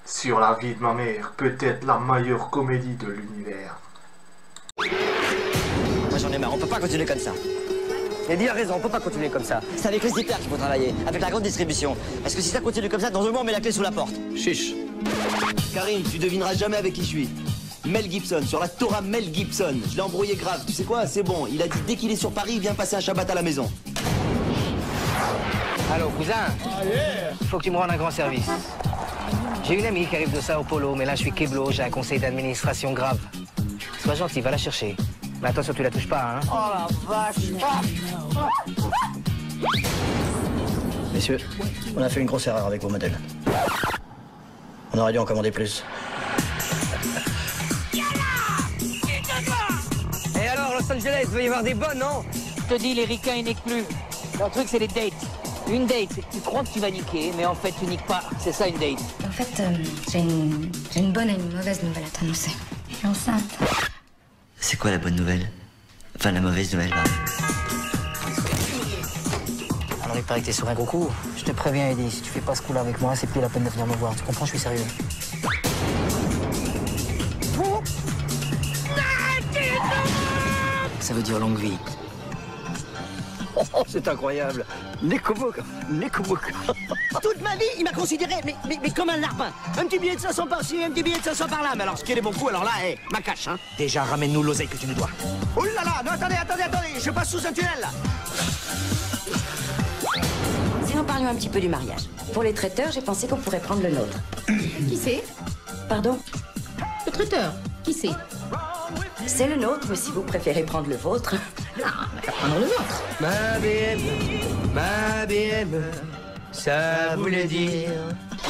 sur la vie de ma mère, peut-être la meilleure comédie de l'univers. Moi j'en ai marre, on peut pas continuer comme ça. Eddie a raison, on peut pas continuer comme ça. C'est avec les hyper qu'il faut travailler, avec la grande distribution. Parce que si ça continue comme ça, dans un moment on met la clé sous la porte. Chiche. Karine, tu devineras jamais avec qui je suis. Mel Gibson, sur la Torah Mel Gibson. Je l'ai embrouillé grave, tu sais quoi, c'est bon. Il a dit dès qu'il est sur Paris, il vient passer un Shabbat à la maison. Allô, cousin? Il faut que tu me rendes un grand service. J'ai une amie qui arrive de Sao Paulo, mais là je suis keblo, j'ai un conseil d'administration grave. Sois gentil, va la chercher. Mais attention, tu la touches pas, hein? Oh la vache! Messieurs, on a fait une grosse erreur avec vos modèles. On aurait dû en commander plus. Et alors, Los Angeles, il va y avoir des bonnes, non? Je te dis, les ricains, ils niquent plus. Leur truc, c'est les dates. Une date, c'est que tu crois que tu vas niquer, mais en fait, tu niques pas. C'est ça, une date. En fait, j'ai une bonne et une mauvaise nouvelle à t'annoncer. Je suis enceinte. C'est quoi la bonne nouvelle? Enfin, la mauvaise nouvelle, pardon. Alors, il paraît que t'es sur un gros coup. Je te préviens, Eddie, si tu fais pas ce coup-là avec moi, c'est plus la peine de venir me voir. Tu comprends, je suis sérieux. Ça veut dire longue vie. Oh, c'est incroyable. Nekobok. Toute ma vie, il m'a considéré, mais comme un larbin. Un petit billet de 500 par-ci, un petit billet de 500 par-là. Mais alors, ce qui est les bons coups, alors là, ma cache, hein. Déjà, ramène-nous l'oseille que tu nous dois. Oh là là, non, attendez, je passe sous un tunnel, là. Si nous parlions un petit peu du mariage. Pour les traiteurs, j'ai pensé qu'on pourrait prendre le nôtre. Qui c'est? Pardon? Le traiteur. Qui c'est? C'est le nôtre, mais si vous préférez prendre le vôtre... Non, on va pas prendre le nôtre. Ma BM, ça voulait dire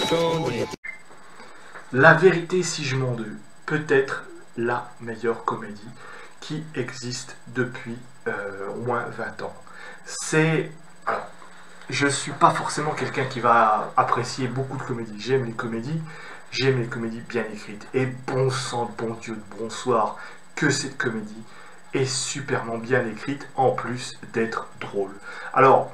qu'on était... La vérité si je m'en deux, peut-être la meilleure comédie qui existe depuis au moins 20 ans. C'est... Alors, je suis pas forcément quelqu'un qui va apprécier beaucoup de comédies. J'aime les comédies bien écrites. Et bon sang, bon Dieu de bonsoir, que cette comédie est superment bien écrite, en plus d'être drôle. Alors,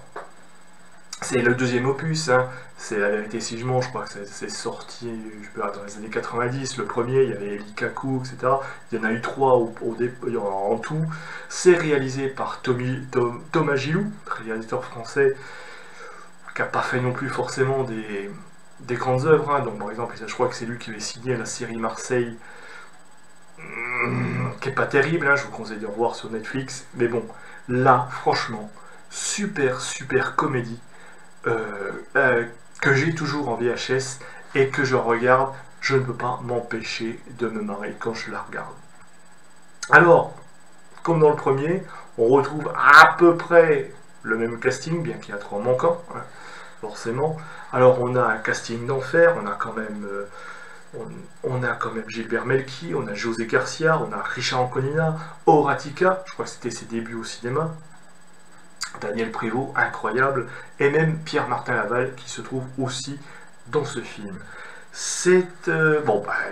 c'est le deuxième opus, hein. C'est La vérité si je mens, je crois que c'est sorti dans les années 90, le premier, il y avait Eli Kaku, etc. Il y en a eu 3 en tout. C'est réalisé par Thomas Gilou, réalisateur français, qui n'a pas fait non plus forcément des grandes œuvres, hein. Donc par exemple, je crois que c'est lui qui avait signé la série Marseille, qui est pas terrible, hein, je vous conseille de revoir sur Netflix, mais bon, là, franchement, super comédie, que j'ai toujours en VHS, et que je regarde, je ne peux pas m'empêcher de me marrer quand je la regarde. Alors, comme dans le premier, on retrouve à peu près le même casting, bien qu'il y a 3 manquants, hein, forcément. Alors, on a un casting d'enfer, on a quand même... Gilbert Melki, on a José Garcia, on a Richard Anconina, Horatica, je crois que c'était ses débuts au cinéma, Daniel Prévost, incroyable, et même Pierre-Martin Laval qui se trouve aussi dans ce film. C'est...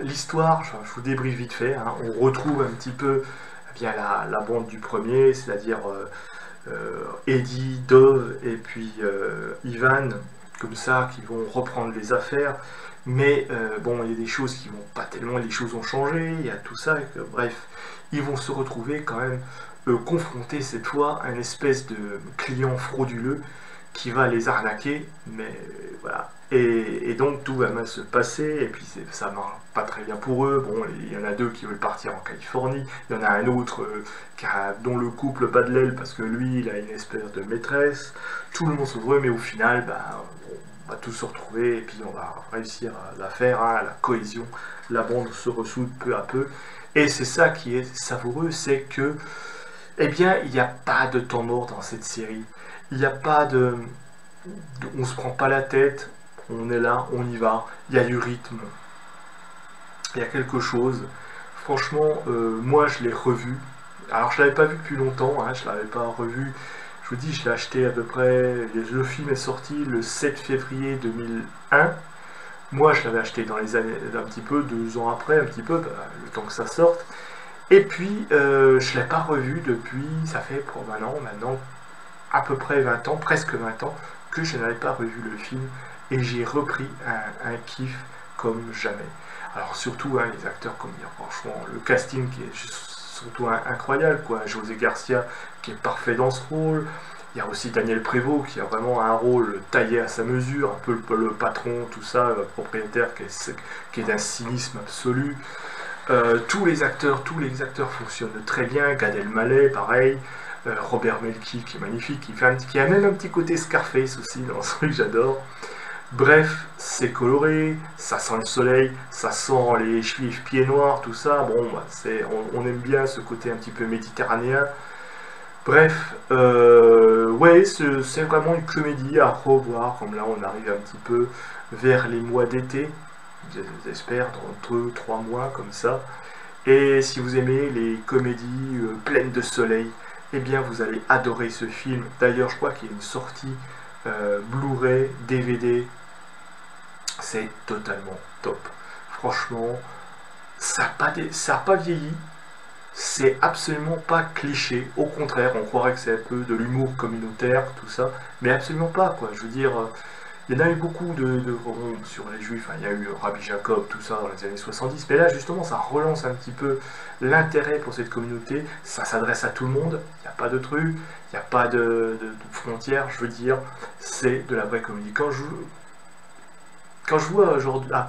l'histoire, je vous débriefe vite fait, hein. On retrouve un petit peu bien la bande du premier, c'est-à-dire Eddie, Dove et puis Ivan, comme ça, qui vont reprendre les affaires. Mais bon, il y a des choses qui vont pas tellement, les choses ont changé, il y a tout ça, et que, bref, ils vont se retrouver quand même confrontés cette fois à une espèce de client frauduleux qui va les arnaquer, mais voilà. Et donc tout va mal se passer, et puis ça marche pas très bien pour eux. Bon, il y en a 2 qui veulent partir en Californie, il y en a un autre dont le couple bat de l'aile parce que lui, il a une espèce de maîtresse. Tout le monde se veut, mais au final, on va tous se retrouver, et puis on va réussir à la faire, hein, la cohésion, la bande se ressoude peu à peu, et c'est ça qui est savoureux, c'est que, eh bien, il n'y a pas de temps mort dans cette série, il n'y a pas on se prend pas la tête, on est là, on y va, il y a du rythme, il y a quelque chose, franchement, moi je l'ai revu, alors je l'avais pas vu depuis longtemps, hein, je l'avais pas revu. Je vous dis, je l'ai acheté à peu près, le film est sorti le 7 février 2001. Moi, je l'avais acheté dans les années, un petit peu, 2 ans après, un petit peu, le temps que ça sorte. Et puis, je ne l'ai pas revu depuis, ça fait maintenant, à peu près 20 ans, presque 20 ans, que je n'avais pas revu le film. Et j'ai repris un kiff comme jamais. Alors surtout, hein, les acteurs, comme dire, franchement, le casting qui est juste, surtout incroyable, quoi. José Garcia qui est parfait dans ce rôle. Il y a aussi Daniel Prévost qui a vraiment un rôle taillé à sa mesure, un peu le patron, tout ça, le propriétaire qui est d'un cynisme absolu. Tous les acteurs fonctionnent très bien. Gad Elmaleh, pareil. Robert Melki qui est magnifique, qui a même un petit côté Scarface aussi dans ce truc, j'adore. Bref, c'est coloré, ça sent le soleil, ça sent les juifs pieds noirs, tout ça. Bon, bah, on aime bien ce côté un petit peu méditerranéen. Bref, ouais, c'est vraiment une comédie à revoir, comme là on arrive un petit peu vers les mois d'été, j'espère, dans 2-3 mois comme ça. Et si vous aimez les comédies pleines de soleil, eh bien vous allez adorer ce film. D'ailleurs, je crois qu'il y a une sortie Blu-ray, DVD, c'est totalement top. Franchement, ça n'a pas vieilli. C'est absolument pas cliché, au contraire, on croirait que c'est un peu de l'humour communautaire, tout ça, mais absolument pas, quoi. Je veux dire, il y en a eu beaucoup de romans sur les juifs, hein. Il y a eu Rabbi Jacob, tout ça, dans les années 70, mais là, justement, ça relance un petit peu l'intérêt pour cette communauté, ça s'adresse à tout le monde, il n'y a pas de trucs, il n'y a pas de frontières, je veux dire, c'est de la vraie comédie. Quand je vois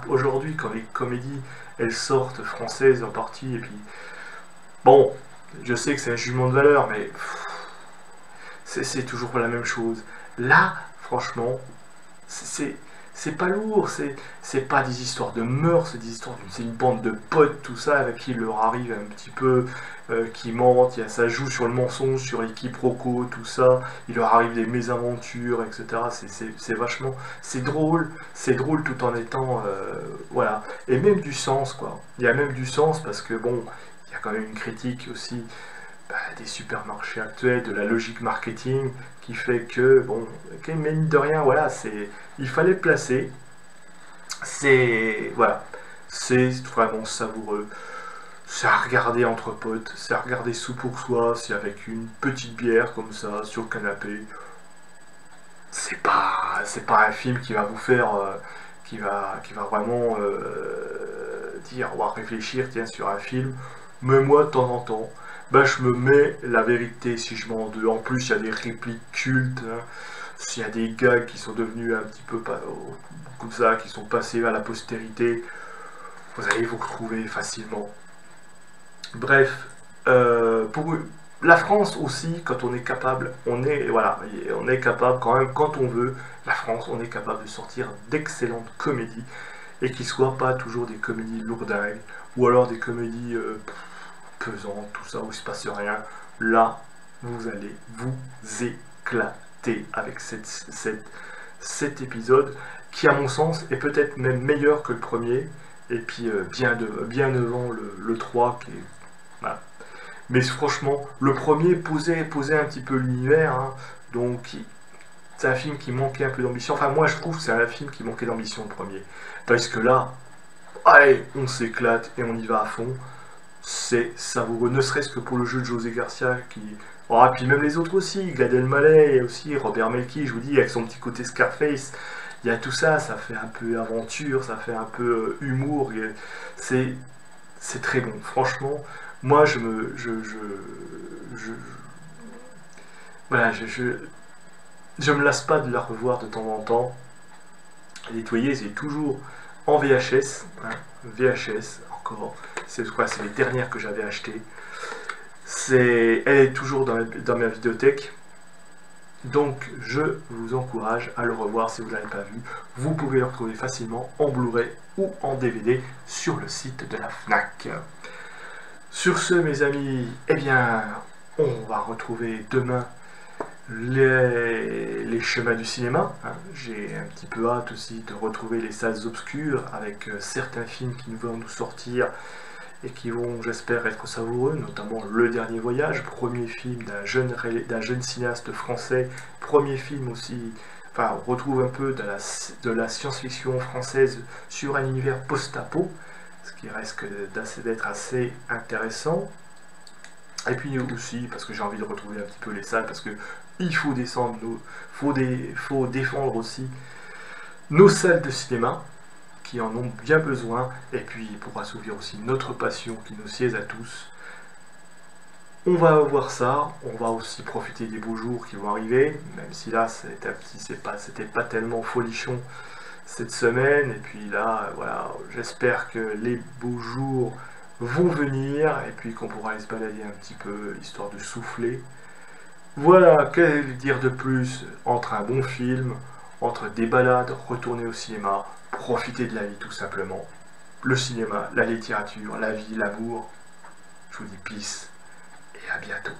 aujourd'hui, quand les comédies, elles sortent françaises en partie, et puis... Bon, je sais que c'est un jugement de valeur, mais c'est toujours la même chose. Là, franchement, c'est pas lourd, c'est pas des histoires de meurtres, c'est une bande de potes, tout ça, avec qui il leur arrive un petit peu, qui mentent, ça joue sur le mensonge, sur les quiproquos, tout ça, il leur arrive des mésaventures, etc. C'est vachement, c'est drôle tout en étant, voilà, et même du sens, quoi. Il y a même du sens, parce que, bon... Il y a quand même une critique aussi des supermarchés actuels, de la logique marketing, qui fait que, bon, mine de rien, voilà, il fallait le placer. Voilà, c'est vraiment savoureux. C'est à regarder entre potes, c'est à regarder sous pour soi, c'est avec une petite bière comme ça, sur le canapé. C'est pas un film qui va vous faire, qui va vraiment dire, ou réfléchir, tiens, sur un film. Mais moi, de temps en temps, je me mets la vérité si je m'en deux. En plus, il y a des répliques cultes, hein. Il y a des gags qui sont devenus un petit peu comme ça, qui sont passés à la postérité. Vous allez vous retrouver facilement. Bref, pour la France aussi, quand on est capable, on est capable quand même, quand on veut, la France, on est capable de sortir d'excellentes comédies, et qui ne soient pas toujours des comédies lourdingues, ou alors des comédies... pesant, tout ça, où il ne se passe rien. Là, vous allez vous éclater avec cet épisode, qui à mon sens est peut-être même meilleur que le premier, et puis bien devant le 3 qui est... Voilà. Mais franchement, le premier posait un petit peu l'univers, hein, donc c'est un film qui manquait un peu d'ambition. Enfin, moi je trouve que c'est un film qui manquait d'ambition, le premier. Parce que là, allez, on s'éclate et on y va à fond. C'est savoureux, ne serait-ce que pour le jeu de José Garcia qui... Oh, et puis même les autres aussi, Gad Elmaleh et aussi Robert Melki, je vous dis, avec son petit côté Scarface, il y a tout ça, ça fait un peu aventure, ça fait un peu humour, c'est très bon, franchement, moi je me lasse pas de la revoir de temps en temps. Nettoyer, c'est toujours en VHS, hein, VHS encore, c'est les dernières que j'avais achetées. Elle est toujours dans ma vidéothèque, donc je vous encourage à le revoir si vous ne l'avez pas vu. Vous pouvez le retrouver facilement en Blu-ray ou en DVD sur le site de la Fnac. Sur ce, mes amis, eh bien, on va retrouver demain les chemins du cinéma, hein. J'ai un petit peu hâte aussi de retrouver les salles obscures avec certains films qui vont nous sortir et qui vont, j'espère, être savoureux, notamment Le Dernier Voyage, premier film d'un jeune cinéaste français, premier film aussi, enfin on retrouve un peu de la science-fiction française sur un univers post-apo, ce qui risque d'être assez intéressant. Et puis aussi, parce que j'ai envie de retrouver un petit peu les salles, parce que il faut faut défendre aussi nos salles de cinéma, qui en ont bien besoin, et puis pour assouvir aussi notre passion qui nous siège à tous. On va voir ça, on va aussi profiter des beaux jours qui vont arriver, même si là c'était pas tellement folichon cette semaine, et puis là voilà, j'espère que les beaux jours vont venir, et puis qu'on pourra aller se balader un petit peu, histoire de souffler. Voilà, quel dire de plus entre un bon film, entre des balades, retourner au cinéma, profiter de la vie tout simplement. Le cinéma, la littérature, la vie, l'amour. Je vous dis peace et à bientôt.